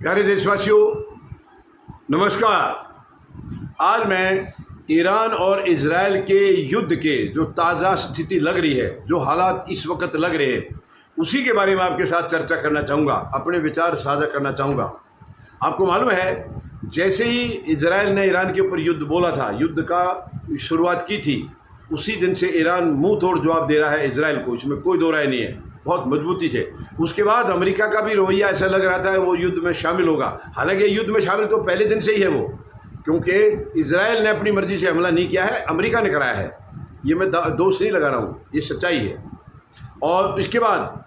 प्यारे देशवासियों, नमस्कार। आज मैं ईरान और इजराइल के युद्ध के जो ताज़ा स्थिति लग रही है, जो हालात इस वक्त लग रहे हैं, उसी के बारे में आपके साथ चर्चा करना चाहूँगा, अपने विचार साझा करना चाहूँगा। आपको मालूम है, जैसे ही इजराइल ने ईरान के ऊपर युद्ध बोला था, युद्ध का शुरुआत की थी, उसी दिन से ईरान मुंह तोड़ जवाब दे रहा है इजराइल को। इसमें कोई दो राय नहीं है, बहुत मजबूती से। उसके बाद अमेरिका का भी रवैया ऐसा लग रहा था वो युद्ध में शामिल होगा। हालांकि युद्ध में शामिल तो पहले दिन से ही है वो, क्योंकि इजराइल ने अपनी मर्जी से हमला नहीं किया है, अमेरिका ने कराया है। ये मैं दोष नहीं लगा रहा हूँ, ये सच्चाई है। और इसके बाद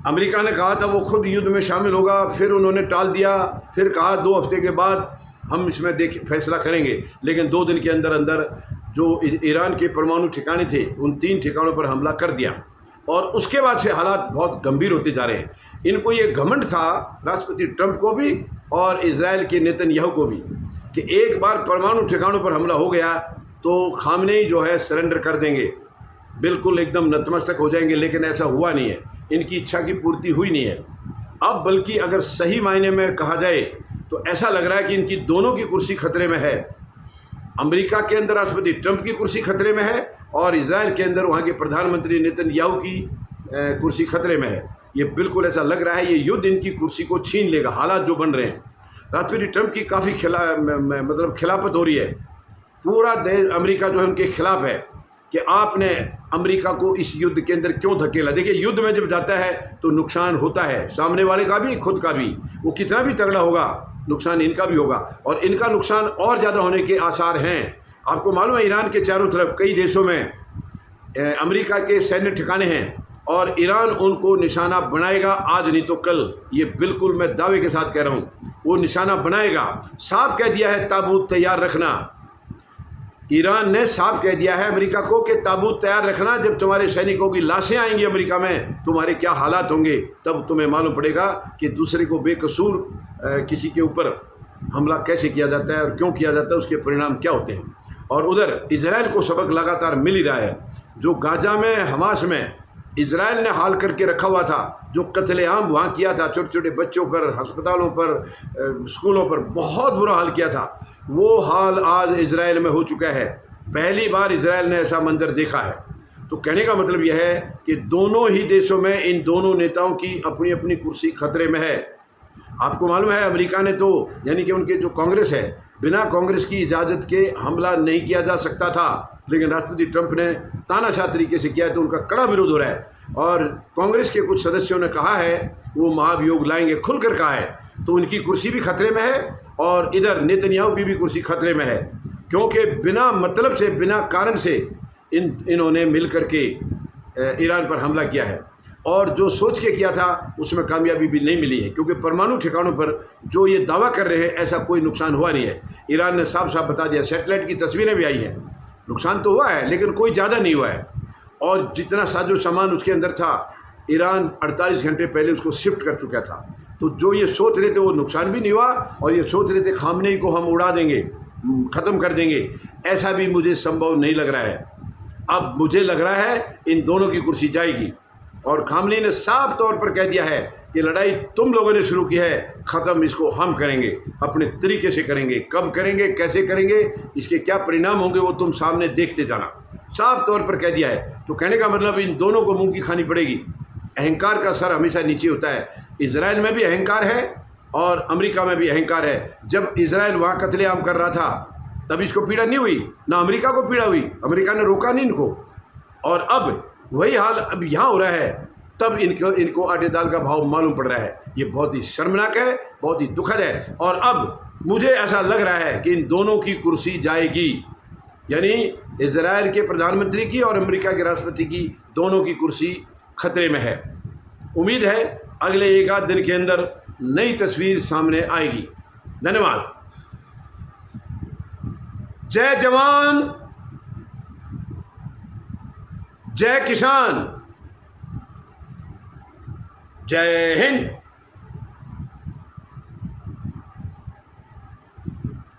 अमेरिका ने कहा था वो खुद युद्ध में शामिल होगा, फिर उन्होंने टाल दिया, फिर कहा 2 हफ्ते के बाद हम इसमें फैसला करेंगे। लेकिन 2 दिन के अंदर अंदर जो ईरान के परमाणु ठिकाने थे, उन 3 ठिकानों पर हमला कर दिया। और उसके बाद से हालात बहुत गंभीर होते जा रहे हैं। इनको ये घमंड था, राष्ट्रपति ट्रंप को भी और इजराइल के नेतन्याहू को भी, कि एक बार परमाणु ठिकानों पर हमला हो गया तो खामनेई जो है सरेंडर कर देंगे, बिल्कुल एकदम नतमस्तक हो जाएंगे। लेकिन ऐसा हुआ नहीं है, इनकी इच्छा की पूर्ति हुई नहीं है। अब बल्कि अगर सही मायने में कहा जाए तो ऐसा लग रहा है कि इनकी दोनों की कुर्सी खतरे में है। अमेरिका के अंदर राष्ट्रपति ट्रंप की कुर्सी खतरे में है और इजराइल के अंदर वहाँ के प्रधानमंत्री नेतन्याहू की कुर्सी खतरे में है। ये बिल्कुल ऐसा लग रहा है, ये युद्ध इनकी कुर्सी को छीन लेगा। हालात जो बन रहे हैं, राष्ट्रपति ट्रंप की काफ़ी खिलाफत हो रही है। पूरा देश अमेरिका जो है उनके खिलाफ है कि आपने अमेरिका को इस युद्ध के अंदर क्यों धकेला। देखिए, युद्ध में जब जाता है तो नुकसान होता है, सामने वाले का भी, खुद का भी। वो कितना भी तगड़ा होगा, नुकसान इनका भी होगा, और इनका नुकसान और ज़्यादा होने के आसार हैं। आपको मालूम है, ईरान के चारों तरफ कई देशों में अमेरिका के सैन्य ठिकाने हैं और ईरान उनको निशाना बनाएगा, आज नहीं तो कल। ये बिल्कुल मैं दावे के साथ कह रहा हूँ, वो निशाना बनाएगा। साफ कह दिया है ताबूत तैयार रखना। ईरान ने साफ कह दिया है अमेरिका को कि ताबूत तैयार रखना, जब तुम्हारे सैनिकों की लाशें आएंगी अमेरिका में, तुम्हारे क्या हालात होंगे, तब तुम्हें मालूम पड़ेगा कि दूसरे को बेकसूर किसी के ऊपर हमला कैसे किया जाता है और क्यों किया जाता है, उसके परिणाम क्या होते हैं। और उधर इजराइल को सबक लगातार मिल ही रहा है। जो गाजा में, हमास में इजराइल ने हाल करके रखा हुआ था, जो कत्लेआम वहाँ किया था, छोटे छोटे बच्चों पर, अस्पतालों पर, स्कूलों पर बहुत बुरा हाल किया था, वो हाल आज इजराइल में हो चुका है। पहली बार इजराइल ने ऐसा मंजर देखा है। तो कहने का मतलब यह है कि दोनों ही देशों में इन दोनों नेताओं की अपनी अपनी कुर्सी खतरे में है। आपको मालूम है, अमेरिका ने तो, यानी कि उनके जो कांग्रेस है, बिना कांग्रेस की इजाज़त के हमला नहीं किया जा सकता था, लेकिन राष्ट्रपति ट्रंप ने तानाशाह तरीके से किया है, तो उनका कड़ा विरोध हो रहा है। और कांग्रेस के कुछ सदस्यों ने कहा है वो महाभियोग लाएंगे, खुलकर कहा है। तो उनकी कुर्सी भी खतरे में है और इधर नेतन्याहू की भी कुर्सी खतरे में है, क्योंकि बिना मतलब से, बिना कारण से इन्होंने मिल करके ईरान पर हमला किया है। और जो सोच के किया था उसमें कामयाबी भी नहीं मिली है, क्योंकि परमाणु ठिकानों पर जो ये दावा कर रहे हैं ऐसा कोई नुकसान हुआ नहीं है। ईरान ने साफ साफ बता दिया, सैटेलाइट की तस्वीरें भी आई हैं। नुकसान तो हुआ है लेकिन कोई ज़्यादा नहीं हुआ है। और जितना साजो सामान उसके अंदर था, ईरान 48 घंटे पहले उसको शिफ्ट कर चुका था। तो जो ये सोच रहे थे वो नुकसान भी नहीं हुआ, और ये सोच रहे थे खामनेई को हम उड़ा देंगे, ख़त्म कर देंगे, ऐसा भी मुझे संभव नहीं लग रहा है। अब मुझे लग रहा है इन दोनों की कुर्सी जाएगी। और खामनेई ने साफ तौर पर कह दिया है कि लड़ाई तुम लोगों ने शुरू की है, ख़त्म इसको हम करेंगे, अपने तरीके से करेंगे। कब करेंगे, कैसे करेंगे, इसके क्या परिणाम होंगे, वो तुम सामने देखते जाना। साफ तौर पर कह दिया है। तो कहने का मतलब इन दोनों को मुंह की खानी पड़ेगी। अहंकार का सर हमेशा नीचे होता है। इजराइल में भी अहंकार है और अमेरिका में भी अहंकार है। जब इजराइल वहाँ कत्लेआम कर रहा था तब इसको पीड़ा नहीं हुई, ना अमेरिका को पीड़ा हुई, अमेरिका ने रोका नहीं इनको। और अब वही हाल अब यहाँ हो रहा है, तब इनको आटे दाल का भाव मालूम पड़ रहा है। ये बहुत ही शर्मनाक है, बहुत ही दुखद है। और अब मुझे ऐसा लग रहा है कि इन दोनों की कुर्सी जाएगी, यानी इजराइल के प्रधानमंत्री की और अमेरिका के राष्ट्रपति की, दोनों की कुर्सी खतरे में है। उम्मीद है अगले 1 आध दिन के अंदर नई तस्वीर सामने आएगी। धन्यवाद। जय जवान, जय किसान, जय हिंद।